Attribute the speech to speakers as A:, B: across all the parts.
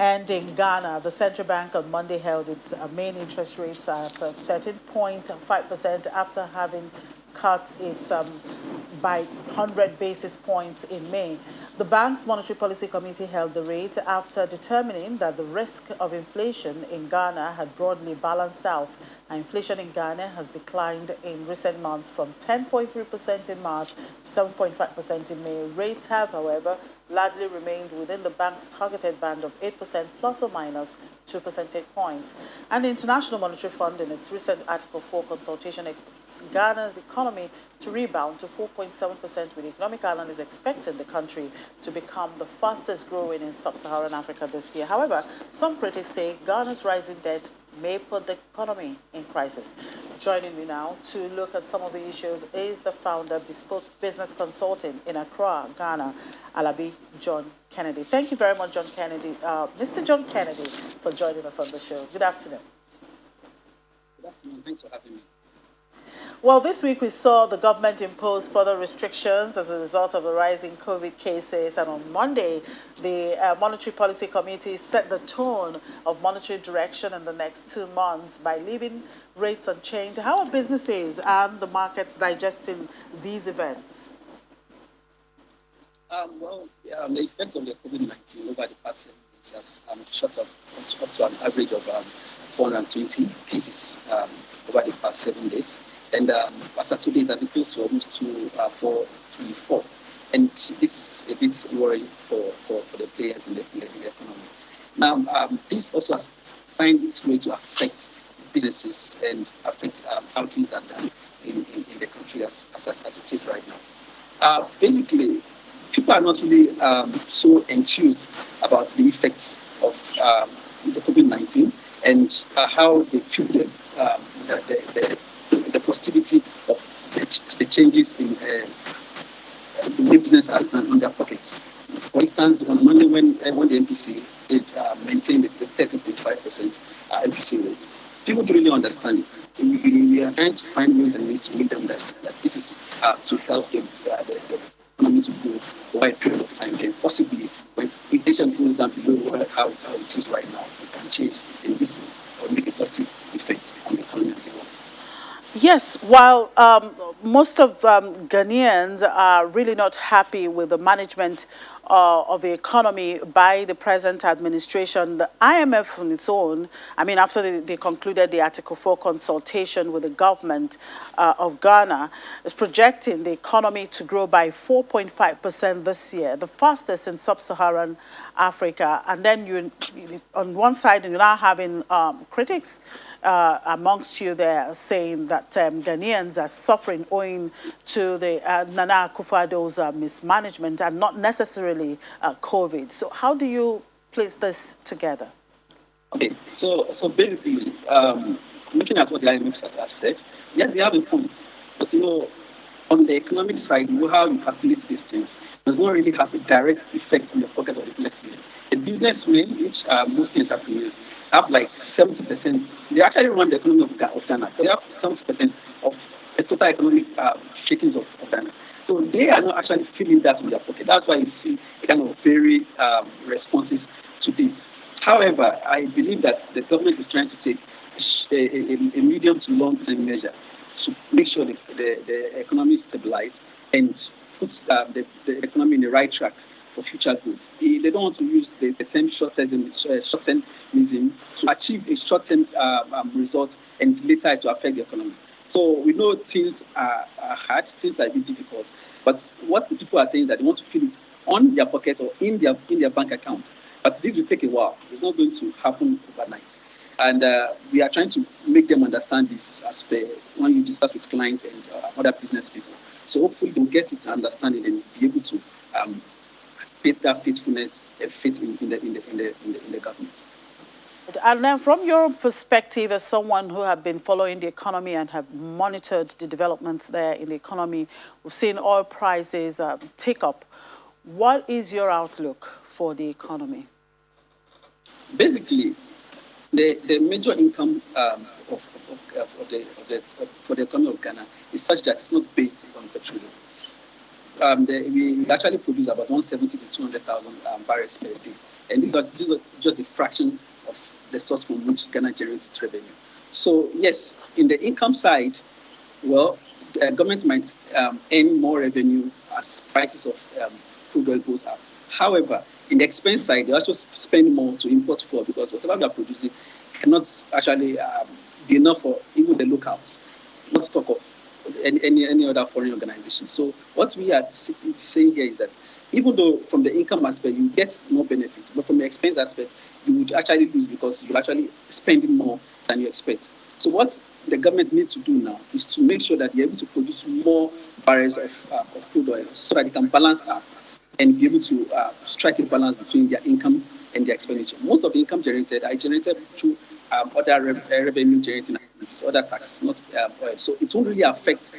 A: And in Ghana, the central bank on Monday held its main interest rates at 13.5% after having cut its by 100 basis points in May. The bank's Monetary Policy Committee held the rate after determining that the risk of inflation in Ghana had broadly balanced out. Inflation in Ghana has declined in recent months from 10.3% in March to 7.5% in May. Rates have, however, largely remained within the bank's targeted band of 8% plus or minus 2 percentage points. And the International Monetary Fund, in its recent Article 4 consultation, expects Ghana's economy to rebound to 4.7%, with economic analysts expecting the country to become the fastest growing in sub-Saharan Africa this year. However, some critics say Ghana's rising debt may put the economy in crisis. Joining me now to look at some of the issues is the founder of Bespoke Business Consulting in Accra, Ghana, Alabi John Kennedy. Thank you very much, John Kennedy, Mr. John Kennedy, for joining us on the show. Good afternoon.
B: Good afternoon. Thanks for having me.
A: Well, this week we saw the government impose further restrictions as a result of the rising COVID cases. And on Monday, the Monetary Policy Committee set the tone of monetary direction in the next 2 months by leaving rates unchanged. How are businesses and the markets digesting these events?
B: The effects of the COVID-19 over the past 7 weeks has shot up to an average of 420 cases over the past 7 days. And as of today, it has increased to almost 424. And this is a bit worrying for the players in the economy. Now, this also has found its way to affect businesses and affect how things are done in the country as it is right now. Basically, people are not really so enthused about the effects of the COVID-19 and how they feel the positivity of the changes in the business on their pockets. For instance, on Monday, when the MPC did maintain the 13.5% MPC rate, people don't really understand it. We are trying to find ways and means to make them understand that this is to help the economy to grow over a period of time. And possibly, when inflation goes down below how it is right now, it can change, and this will make a positive effect on the economy as a whole.
A: Yes, while most of Ghanaians are really not happy with the management of the economy by the present administration, the IMF on its own, I mean, after they concluded the Article 4 consultation with the government of Ghana, is projecting the economy to grow by 4.5% this year, the fastest in sub-Saharan Africa. And then on one side, you're now having critics amongst you there saying that Ghanaians are suffering owing to the Nana Akufo-Addo's mismanagement and not necessarily COVID. So how do you place this together?
B: Okay, so basically, looking at what the IMF has said, yes, they have a point. But on the economic side, how you calculate these things does not really have a direct effect on the pocket of the businessman. The businessmen, which are mostly entrepreneurs, have like 70%. They actually run the economy of Ghana. They have 70% of the total economic shakings of Ghana. So they are not actually feeling that in their pocket. That's why you see a kind of very responses to this. However, I believe that the government is trying to take a medium to long-term measure to make sure the economy is stabilized and put the economy in the right track for future growth. They don't want to use the same short-termism to achieve a short-term result and later to affect the economy. So we know things are hard, things are a bit difficult, but what the people are saying is that they want to feel it on their pocket or in their bank account. But this will take a while. It's not going to happen overnight. And we are trying to make them understand this aspect when you discuss with clients and other business people. So hopefully they'll get it and understand it and be able to face that faithfulness and faith in the government.
A: And then from your perspective as someone who have been following the economy and have monitored the developments there in the economy, we've seen oil prices tick up. What is your outlook for the economy?
B: Basically, the major income for the economy of Ghana is such that it's not based on petroleum. We actually produce about 170 to 200,000 barrels per day. And these are just a fraction of the source from which Ghana generates its revenue. So yes, in the income side, well, governments might earn more revenue as prices of crude oil goes up. However, in the expense side, they also spend more to import fuel because whatever they are producing cannot actually be enough for even the locals, not to talk of any other foreign organization. So what we are saying here is that even though from the income aspect you get more benefits, but from the expense aspect you would actually lose because you're actually spending more than you expect. So what the government needs to do now is to make sure that they're able to produce more barrels of crude oil so that they can balance up and be able to strike a balance between their income and their expenditure. Most of the income generated are generated through other revenue generating activities, other taxes, not oil. So it won't really affect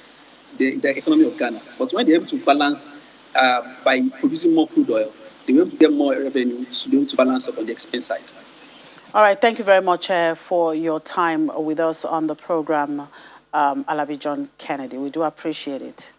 B: the economy of Ghana. But when they're able to balance by producing more crude oil, they're able to get more revenue to be able to balance up on the expense side.
A: All right, thank you very much for your time with us on the program, Alabi John Kennedy. We do appreciate it.